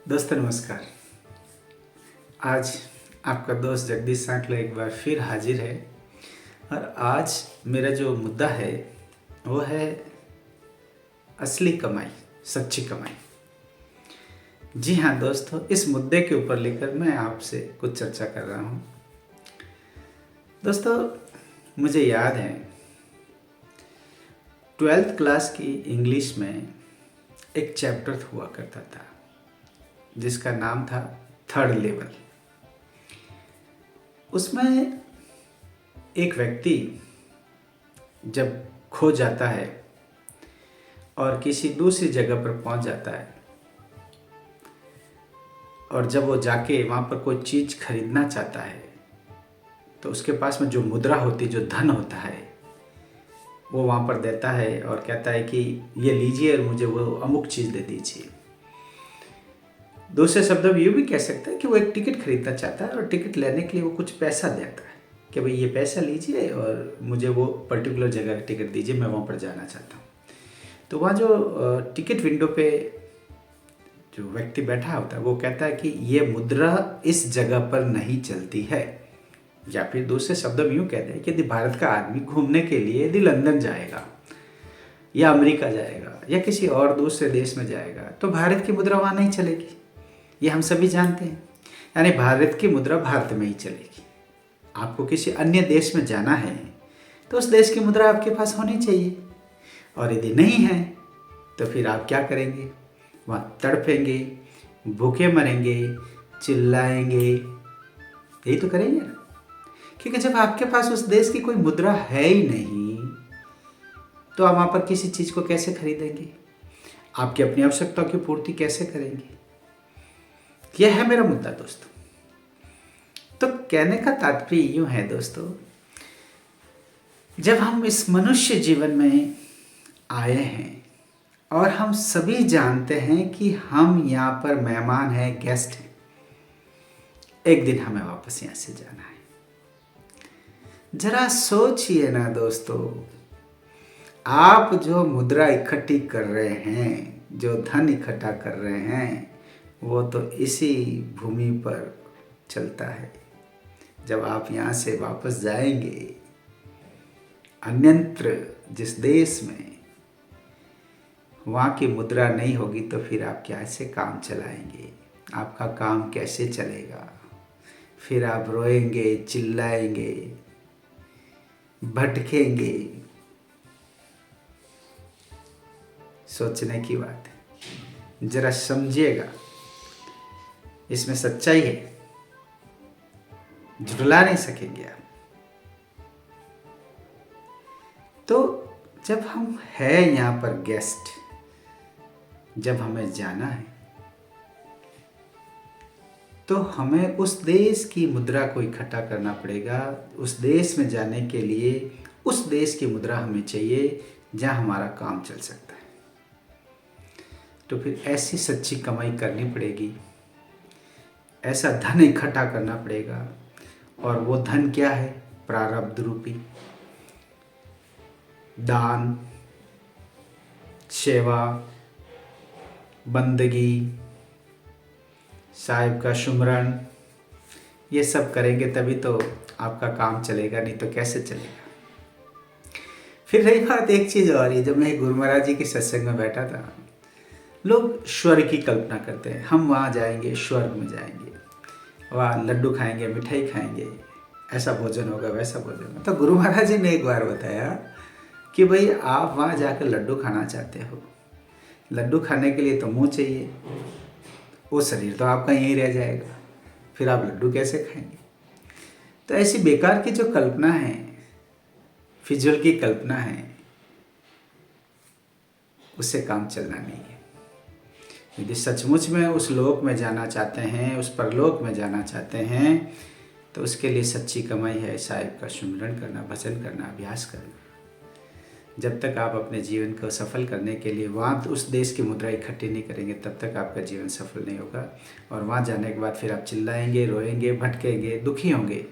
दोस्तों नमस्कार। आज आपका दोस्त जगदीश सांकला एक बार फिर हाजिर है और आज मेरा जो मुद्दा है वो है असली कमाई, सच्ची कमाई। जी हाँ दोस्तों, इस मुद्दे के ऊपर लेकर मैं आपसे कुछ चर्चा कर रहा हूँ। दोस्तों, मुझे याद है 12th क्लास की इंग्लिश में एक चैप्टर हुआ करता था जिसका नाम था थर्ड लेवल। उसमें एक व्यक्ति जब खो जाता है और किसी दूसरी जगह पर पहुंच जाता है और जब वो जाके वहाँ पर कोई चीज़ खरीदना चाहता है तो उसके पास में जो मुद्रा होती, जो धन होता है, वो वहाँ पर देता है और कहता है कि ये लीजिए और मुझे वो अमुक चीज़ दे दीजिए। दूसरे शब्दों में ये भी कह सकते हैं कि वो एक टिकट खरीदना चाहता है और टिकट लेने के लिए वो कुछ पैसा देता है कि भाई ये पैसा लीजिए और मुझे वो पर्टिकुलर जगह का टिकट दीजिए, मैं वहाँ पर जाना चाहता हूँ। तो वहाँ जो टिकट विंडो पे जो व्यक्ति बैठा होता है वो कहता है कि ये मुद्रा इस जगह पर नहीं चलती है। या फिर दूसरे शब्दों में यूँ कहते हैं कि यदि भारत का आदमी घूमने के लिए यदि लंदन जाएगा या अमेरिका जाएगा या किसी और दूसरे देश में जाएगा तो भारत की मुद्रा वहाँ नहीं चलेगी। ये हम सभी जानते हैं, यानी भारत की मुद्रा भारत में ही चलेगी। आपको किसी अन्य देश में जाना है तो उस देश की मुद्रा आपके पास होनी चाहिए, और यदि नहीं है तो फिर आप क्या करेंगे? वहाँ तड़पेंगे, भूखे मरेंगे, चिल्लाएंगे, यही तो करेंगे ना। क्योंकि जब आपके पास उस देश की कोई मुद्रा है ही नहीं तो आप वहाँ पर किसी चीज़ को कैसे खरीदेंगे? आपकी अपनी आवश्यकताओं की पूर्ति कैसे करेंगे? यह है मेरा मुद्दा दोस्तों। तो कहने का तात्पर्य यूँ है दोस्तों, जब हम इस मनुष्य जीवन में आए हैं और हम सभी जानते हैं कि हम यहाँ पर मेहमान हैं, गेस्ट हैं, एक दिन हमें वापस यहाँ से जाना है। जरा सोचिए ना दोस्तों, आप जो मुद्रा इकट्ठी कर रहे हैं, जो धन इकट्ठा कर रहे हैं, वो तो इसी भूमि पर चलता है। जब आप यहाँ से वापस जाएंगे अन्यत्र जिस देश में, वहाँ की मुद्रा नहीं होगी तो फिर आप कैसे काम चलाएंगे? आपका काम कैसे चलेगा? फिर आप रोएंगे, चिल्लाएंगे, भटकेंगे। सोचने की बात है, जरा समझिएगा, इसमें सच्चाई है, झुठला नहीं सकेंगे आप। तो जब हम हैं यहाँ पर गेस्ट, जब हमें जाना है तो हमें उस देश की मुद्रा को इकट्ठा करना पड़ेगा। उस देश में जाने के लिए उस देश की मुद्रा हमें चाहिए जहाँ हमारा काम चल सकता है। तो फिर ऐसी सच्ची कमाई करनी पड़ेगी, ऐसा धन इकट्ठा करना पड़ेगा। और वो धन क्या है? प्रारब्ध रूपी दान, सेवा, बंदगी, साहिब का सुमरन, ये सब करेंगे तभी तो आपका काम चलेगा, नहीं तो कैसे चलेगा? फिर रही बात एक चीज़ और, ये जब मैं गुरु महाराज जी के सत्संग में बैठा था, लोग स्वर्ग की कल्पना करते हैं, हम वहाँ जाएंगे, स्वर्ग में जाएंगे, वहाँ लड्डू खाएंगे, मिठाई खाएंगे, ऐसा भोजन होगा, वैसा भोजन होगा। तो गुरु महाराज जी ने एक बार बताया कि भाई आप वहाँ जाकर लड्डू खाना चाहते हो, लड्डू खाने के लिए तो मुँह चाहिए, वो शरीर तो आपका यहीं रह जाएगा, फिर आप लड्डू कैसे खाएंगे? तो ऐसी बेकार की जो कल्पना है, फिजूल की कल्पना है, उससे काम चलना नहीं है। यदि सचमुच में उस लोक में जाना चाहते हैं, उस परलोक में जाना चाहते हैं, तो उसके लिए सच्ची कमाई है साहिब का सुमिरन करना, भजन करना, अभ्यास करना। जब तक आप अपने जीवन को सफल करने के लिए वहाँ उस देश की मुद्रा इकट्ठी नहीं करेंगे, तब तक आपका जीवन सफल नहीं होगा। और वहाँ जाने के बाद फिर आप चिल्लाएंगे, रोएंगे, भटकेंगे, दुखी होंगे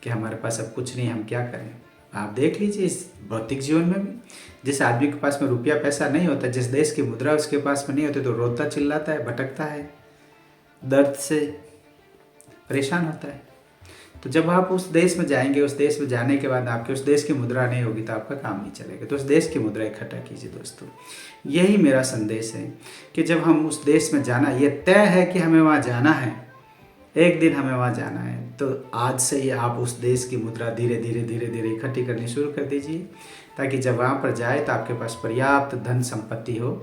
कि हमारे पास अब कुछ नहीं, हम क्या करें। आप देख लीजिए इस भौतिक जीवन में भी, जिस आदमी के पास में रुपया पैसा नहीं होता, जिस देश की मुद्रा उसके पास में नहीं होती, तो रोता चिल्लाता है, भटकता है, दर्द से परेशान होता है। तो जब आप उस देश में जाएंगे, उस देश में जाने के बाद आपके उस देश की मुद्रा नहीं होगी तो आपका काम नहीं चलेगा। तो उस देश की मुद्रा इकट्ठा कीजिए दोस्तों। यही मेरा संदेश है कि जब हम उस देश में जाना, ये तय है कि हमें वहाँ जाना है, एक दिन हमें वहाँ जाना है, तो आज से ही आप उस देश की मुद्रा धीरे धीरे इकट्ठी करनी शुरू कर दीजिए, ताकि जब वहाँ पर जाए तो आपके पास पर्याप्त धन संपत्ति हो,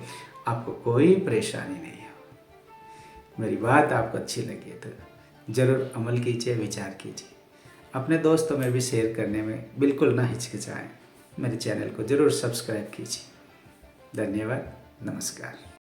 आपको कोई परेशानी नहीं हो। मेरी बात आपको अच्छी लगी तो ज़रूर अमल कीजिए, विचार कीजिए। अपने दोस्तों में भी शेयर करने में बिल्कुल ना हिचकिचाएं। मेरे चैनल को ज़रूर सब्सक्राइब कीजिए। धन्यवाद, नमस्कार।